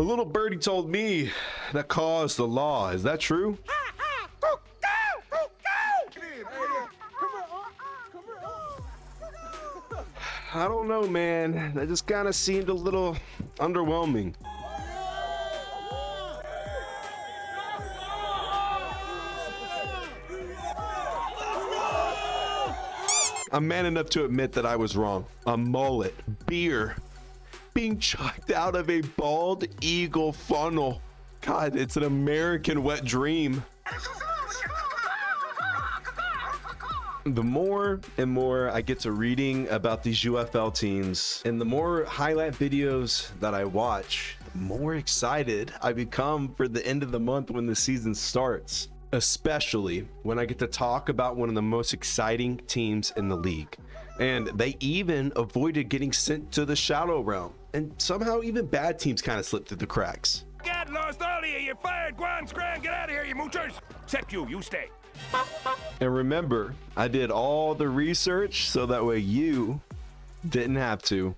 little birdie told me that KAW is the law. Is that true? I don't know, man. That just kind of seemed a little underwhelming. I'm man enough to admit that I was wrong. A mullet, beer, being chucked out of a bald eagle funnel. God, it's an American wet dream. The more and more I get to reading about these UFL teams and the more highlight videos that I watch, the more excited I become for the end of the month when the season starts, especially when I get to talk about one of the most exciting teams in the league. And they even avoided getting sent to the shadow realm, and somehow even bad teams kind of slipped through the cracks. God lost all of you. You're fired. Go on, scram. Get out of here, you moochers. Except you. You stay. And remember, I did all the research so that way you didn't have to.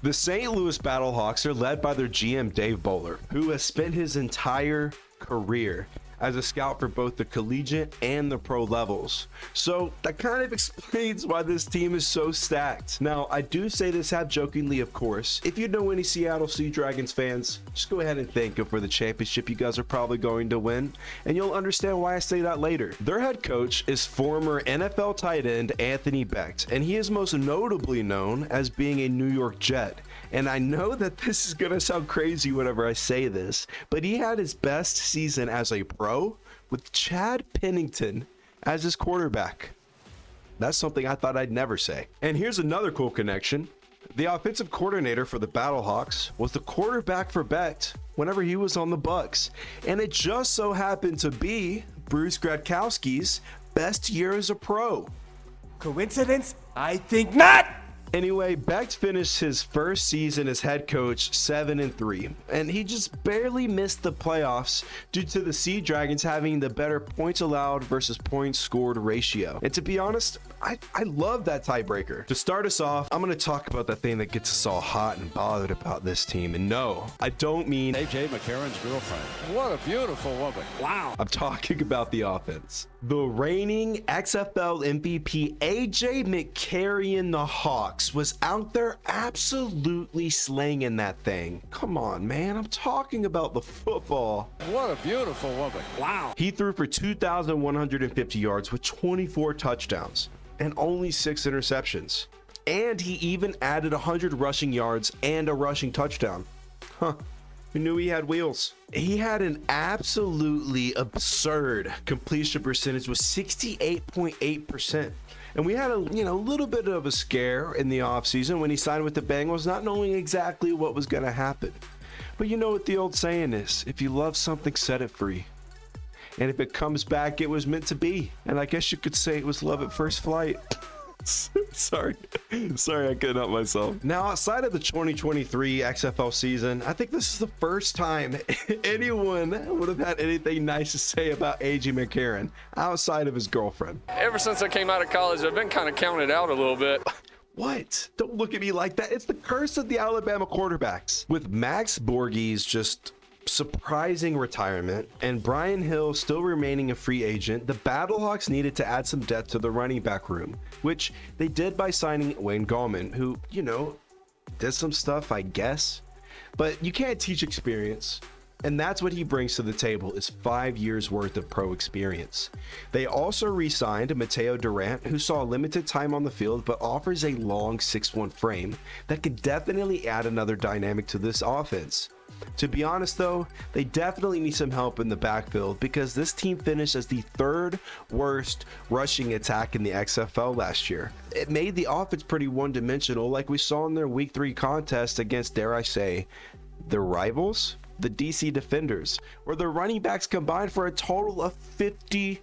The St. Louis Battlehawks are led by their GM Dave Bowler, who has spent his entire career as a scout for both the collegiate and the pro levels. So that kind of explains why this team is so stacked. Now, I do say this half jokingly, of course. If you know any Seattle Sea Dragons fans, just go ahead and thank them for the championship you guys are probably going to win, and you'll understand why I say that later. Their head coach is former NFL tight end Anthony Becht, and he is most notably known as being a New York Jet. And I know that this is gonna sound crazy whenever I say this, but he had his best season as a pro with Chad Pennington as his quarterback. That's something I thought I'd never say. And here's another cool connection. The offensive coordinator for the Battlehawks was the quarterback for Becht whenever he was on the Bucks. And it just so happened to be Bruce Gradkowski's best year as a pro. Coincidence? I think not. Anyway, Becht finished his first season as head coach 7-3, and he just barely missed the playoffs due to the Sea Dragons having the better points allowed versus points scored ratio. And to be honest, I love that tiebreaker. To start us off, I'm going to talk about the thing that gets us all hot and bothered about this team. And no, I don't mean AJ McCarron's girlfriend. What a beautiful woman. Wow. I'm talking about the offense. The reigning XFL MVP AJ McCarron, the Hawks, was out there absolutely slanging that thing. Come on, man. I'm talking about the football. What a beautiful woman. Wow. He threw for 2,150 yards with 24 touchdowns and only 6 interceptions. And he even added 100 rushing yards and a rushing touchdown. Huh. Who knew he had wheels? He had an absolutely absurd completion percentage with 68.8%. And we had a little bit of a scare in the offseason when he signed with the Bengals, not knowing exactly what was going to happen. But you know what the old saying is, if you love something, set it free. And if it comes back, it was meant to be. And I guess you could say it was love at first flight. Sorry, I couldn't help myself. Now, outside of the 2023 XFL season, I think this is the first time anyone would have had anything nice to say about AJ McCarron outside of his girlfriend. Ever since I came out of college, I've been kind of counted out a little bit. What? Don't look at me like that. It's the curse of the Alabama quarterbacks. With Max Borghi's just surprising retirement and Brian Hill still remaining a free agent, the Battlehawks needed to add some depth to the running back room, which they did by signing Wayne Gallman, who, did some stuff, I guess. But you can't teach experience. And that's what he brings to the table, is 5 years worth of pro experience. They also re-signed Mateo Durant, who saw limited time on the field, but offers a long 6'1" frame that could definitely add another dynamic to this offense. To be honest though, they definitely need some help in the backfield because this team finished as the 3rd worst rushing attack in the XFL last year. It made the offense pretty one-dimensional like we saw in their week 3 contest against, dare I say, their rivals, the DC Defenders, where the running backs combined for a total of 50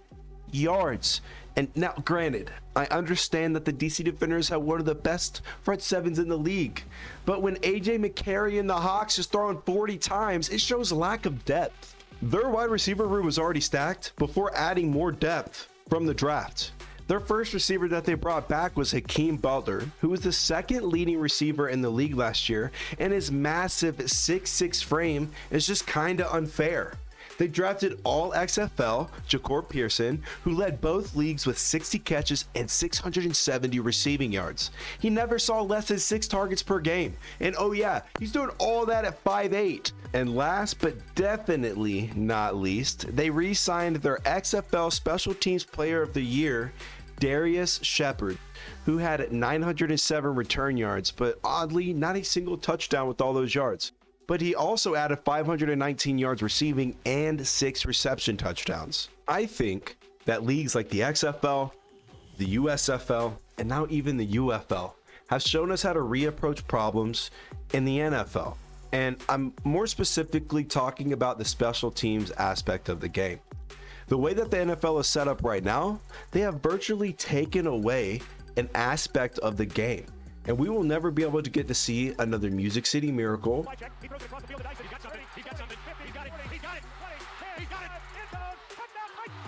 yards. And now, granted, I understand that the DC Defenders have one of the best front sevens in the league, but when AJ McCarron and the Hawks is throwing 40 times, it shows a lack of depth. Their wide receiver room was already stacked before adding more depth from the draft. Their first receiver that they brought back was Hakeem Butler, who was the second leading receiver in the league last year, and his massive 6'6" frame is just kinda unfair. They drafted all XFL Ja'Cory Pearson, who led both leagues with 60 catches and 670 receiving yards. He never saw less than 6 targets per game. And oh yeah, he's doing all that at 5'8". And last but definitely not least, they re-signed their XFL Special Teams Player of the Year, Darius Shepard, who had 907 return yards, but oddly, not a single touchdown with all those yards. But he also added 519 yards receiving and 6 reception touchdowns. I think that leagues like the XFL, the USFL, and now even the UFL have shown us how to reapproach problems in the NFL. And I'm more specifically talking about the special teams aspect of the game. The way that the NFL is set up right now, they have virtually taken away an aspect of the game. And we will never be able to get to see another Music City Miracle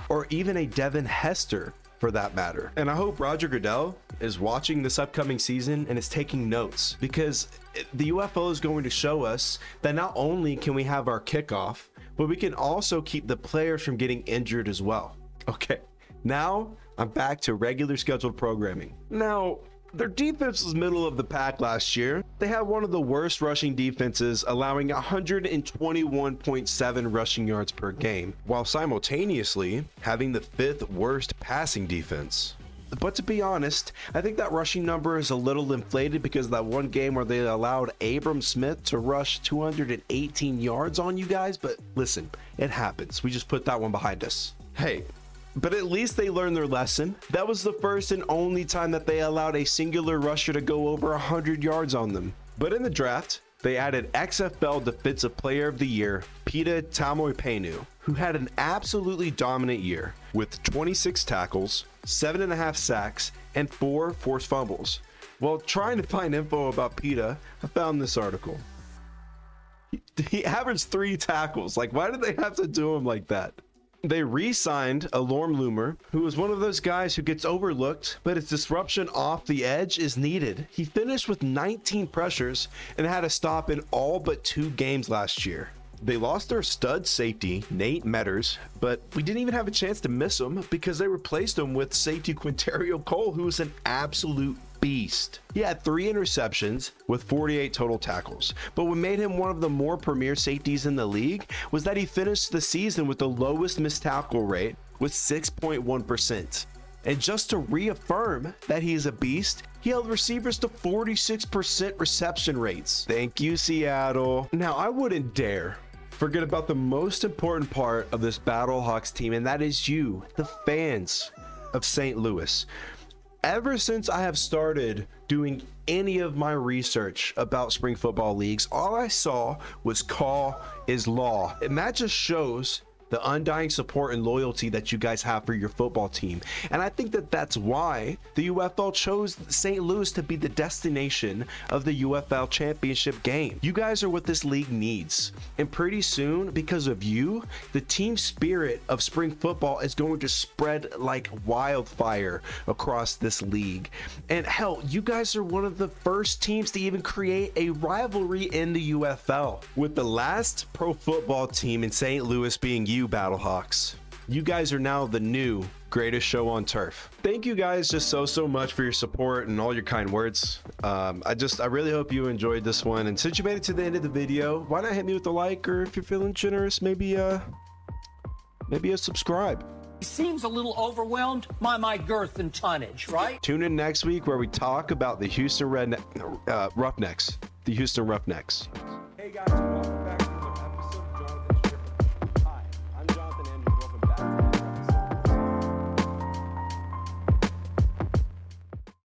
or even a Devin Hester for that matter. And I hope Roger Goodell is watching this upcoming season and is taking notes, because the UFO is going to show us that not only can we have our kickoff, but we can also keep the players from getting injured as well. Okay, now I'm back to regular scheduled programming. Now, their defense was middle of the pack last year. They had one of the worst rushing defenses, allowing 121.7 rushing yards per game, while simultaneously having the 5th worst passing defense. But to be honest, I think that rushing number is a little inflated because of that one game where they allowed Abram Smith to rush 218 yards on you guys. But listen, it happens. We just put that one behind us. Hey, but at least they learned their lesson. That was the first and only time that they allowed a singular rusher to go over 100 yards on them. But in the draft, they added XFL Defensive Player of the Year, Pita Tamoipenu, who had an absolutely dominant year with 26 tackles, 7.5 sacks, and 4 forced fumbles. While trying to find info about Pita, I found this article. He averaged 3 tackles. Like, why did they have to do him like that? They re-signed Alorm Loomer, who was one of those guys who gets overlooked, but his disruption off the edge is needed. He finished with 19 pressures and had a stop in all but 2 games last year. They lost their stud safety, Nate Metters, but we didn't even have a chance to miss him because they replaced him with safety Quinterio Cole, who is an absolute beast. He had 3 interceptions with 48 total tackles, but what made him one of the more premier safeties in the league was that he finished the season with the lowest missed tackle rate with 6.1%. And just to reaffirm that he is a beast, he held receivers to 46% reception rates. Thank you, Seattle. Now, I wouldn't dare forget about the most important part of this Battlehawks team, and that is you, the fans of St. Louis. Ever since I have started doing any of my research about spring football leagues, all I saw was KAW is Law. And that just shows the undying support and loyalty that you guys have for your football team. And I think that that's why the UFL chose St. Louis to be the destination of the UFL championship game. You guys are what this league needs. And pretty soon, because of you, the team spirit of spring football is going to spread like wildfire across this league. And hell, you guys are one of the first teams to even create a rivalry in the UFL, with the last pro football team in St. Louis being you, Battlehawks. You guys are now the new greatest show on turf. Thank you guys just so much for your support and all your kind words. I really hope you enjoyed this one, and since you made it to the end of the video, why not hit me with a like, or if you're feeling generous, maybe a subscribe. He seems a little overwhelmed by my girth and tonnage, right? Tune in next week where we talk about the Houston Roughnecks.